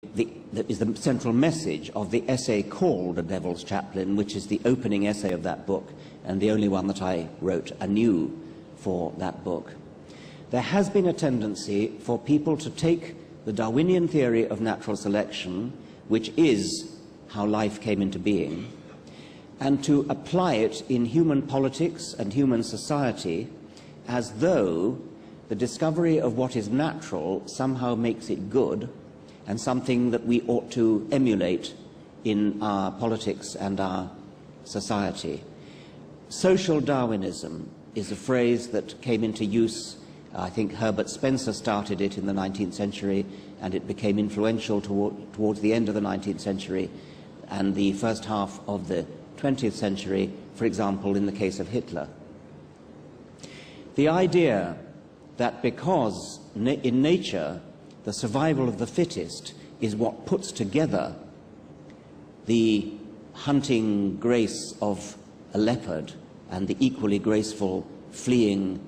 is the central message of the essay called The Devil's Chaplain, which is the opening essay of that book, and the only one that I wrote anew for that book. There has been a tendency for people to take the Darwinian theory of natural selection, which is how life came into being, and to apply it in human politics and human society as though the discovery of what is natural somehow makes it good and something that we ought to emulate in our politics and our society. Social Darwinism is a phrase that came into use. I think Herbert Spencer started it in the 19th century, and it became influential towards the end of the 19th century and the first half of the 20th century, for example, in the case of Hitler. The idea that because in nature the survival of the fittest is what puts together the hunting grace of a leopard and the equally graceful fleeing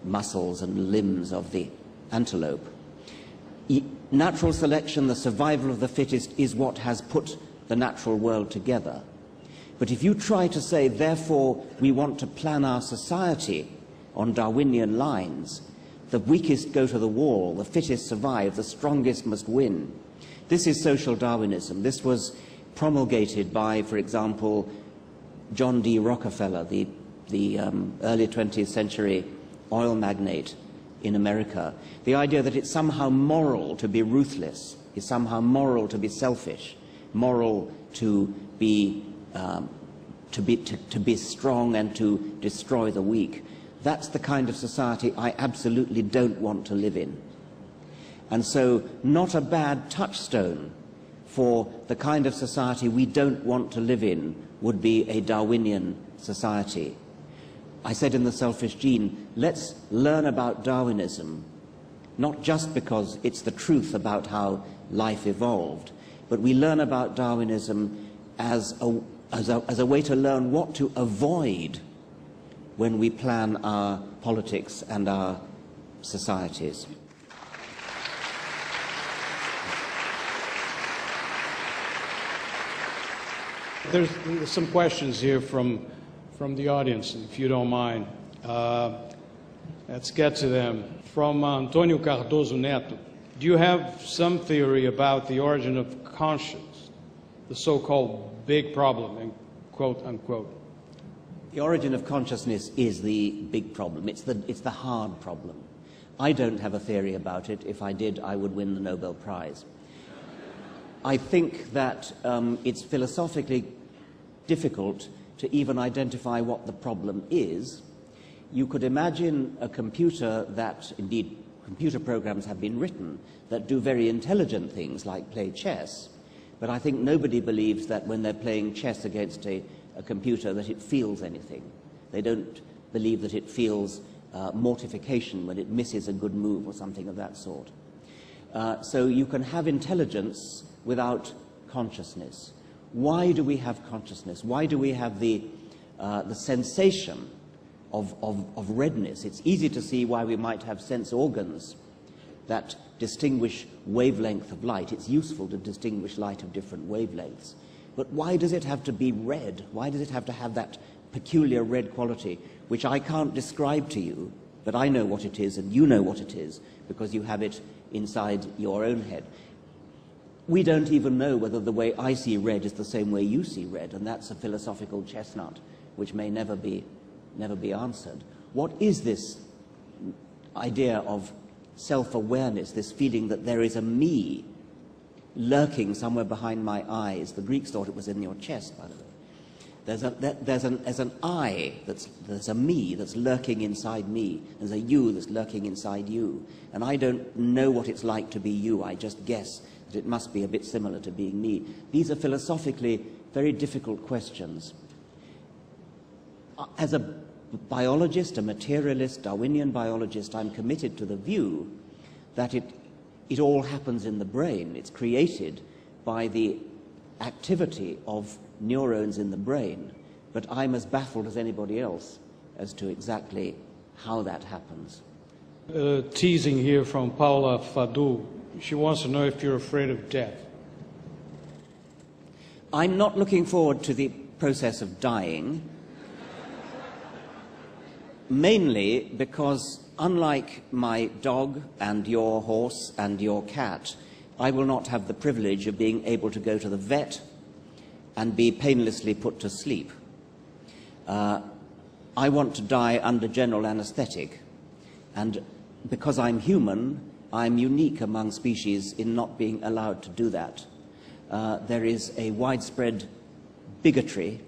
muscles and limbs of the antelope. Natural selection, the survival of the fittest, is what has put the natural world together. But if you try to say, therefore, we want to plan our society on Darwinian lines, the weakest go to the wall, the fittest survive, the strongest must win. This is social Darwinism. This was promulgated by, for example, John D. Rockefeller, the early 20th century oil magnate in America. The idea that it's somehow moral to be ruthless, is somehow moral to be selfish, moral to be strong and to destroy the weak. That's the kind of society I absolutely don't want to live in. And so, not a bad touchstone for the kind of society we don't want to live in would be a Darwinian society. I said in The Selfish Gene, let's learn about Darwinism, not just because it's the truth about how life evolved, but we learn about Darwinism as a way to learn what to avoid when we plan our politics and our societies. There's some questions here from the audience, if you don't mind. Let's get to them. From Antonio Cardoso Neto, do you have some theory about the origin of conscience, the so-called big problem, quote unquote? The origin of consciousness is the big problem. It's the hard problem. I don't have a theory about it. If I did, I would win the Nobel Prize. I think that it's philosophically difficult to even identify what the problem is. You could imagine a computer that, indeed, computer programs have been written that do very intelligent things like play chess, but I think nobody believes that when they're playing chess against a computer that it feels anything. They don't believe that it feels mortification when it misses a good move or something of that sort. So you can have intelligence without consciousness. Why do we have consciousness? Why do we have the sensation of redness? It's easy to see why we might have sense organs that distinguish wavelength of light. It's useful to distinguish light of different wavelengths. But why does it have to be red? Why does it have to have that peculiar red quality, which I can't describe to you, but I know what it is and you know what it is, because you have it inside your own head. We don't even know whether the way I see red is the same way you see red, and that's a philosophical chestnut which may never be answered. What is this idea of self-awareness, this feeling that there is a me lurking somewhere behind my eyes? The Greeks thought it was in your chest, by the way. There's an I, there's a me that's lurking inside me. There's a you that's lurking inside you. And I don't know what it's like to be you. I just guess that it must be a bit similar to being me. These are philosophically very difficult questions. As a biologist, a materialist, Darwinian biologist, I'm committed to the view that it all happens in the brain. It's created by the activity of neurons in the brain, but I'm as baffled as anybody else as to exactly how that happens. Teasing here from Paula Fadu. She wants to know if you're afraid of death. I'm not looking forward to the process of dying, mainly because, unlike my dog and your horse and your cat, I will not have the privilege of being able to go to the vet and be painlessly put to sleep. I want to die under general anesthetic, and because I'm human, I'm unique among species in not being allowed to do that. There is a widespread bigotry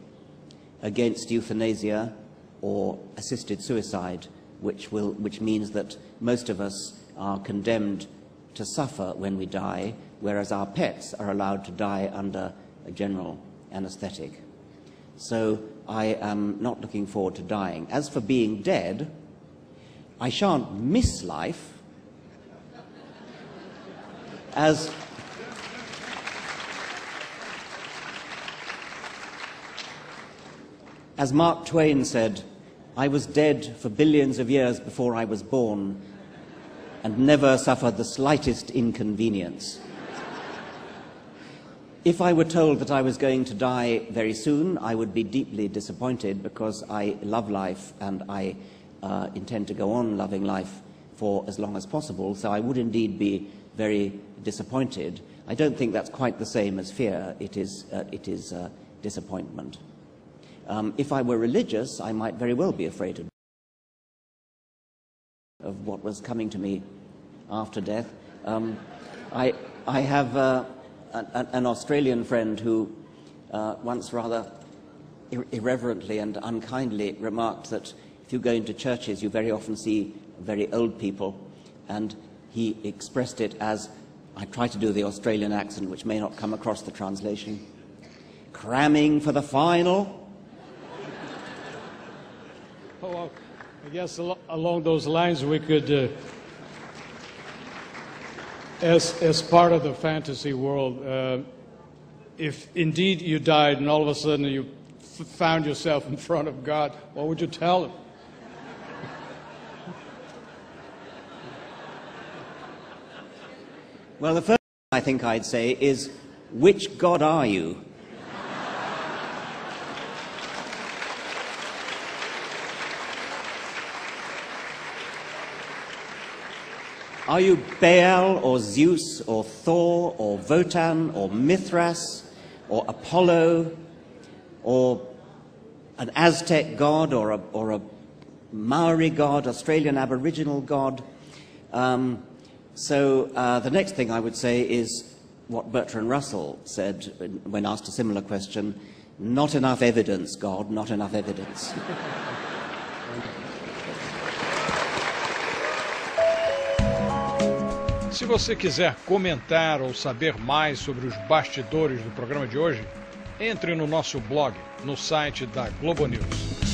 against euthanasia or assisted suicide, which means that most of us are condemned to suffer when we die, whereas our pets are allowed to die under a general anesthetic. So I am not looking forward to dying. As for being dead, I shan't miss life. As Mark Twain said, I was dead for billions of years before I was born and never suffered the slightest inconvenience. If I were told that I was going to die very soon, I would be deeply disappointed because I love life and I intend to go on loving life for as long as possible, so I would indeed be very disappointed. I don't think that's quite the same as fear. It is disappointment. If I were religious, I might very well be afraid of what was coming to me after death. I have an Australian friend who once rather irreverently and unkindly remarked that if you go into churches, you very often see very old people, and he expressed it as, I try to do the Australian accent, which may not come across the translation, cramming for the final. Oh, well, I guess along those lines we could, as part of the fantasy world, if indeed you died and all of a sudden you found yourself in front of God, what would you tell him? Well, the first thing I think I'd say is, which God are you? Are you Baal or Zeus or Thor or Wotan or Mithras or Apollo or an Aztec god or a Maori god, Australian Aboriginal god? So the next thing I would say is what Bertrand Russell said when asked a similar question, not enough evidence, God, not enough evidence. Se você quiser comentar ou saber mais sobre os bastidores do programa de hoje, entre no nosso blog, no site da Globo News.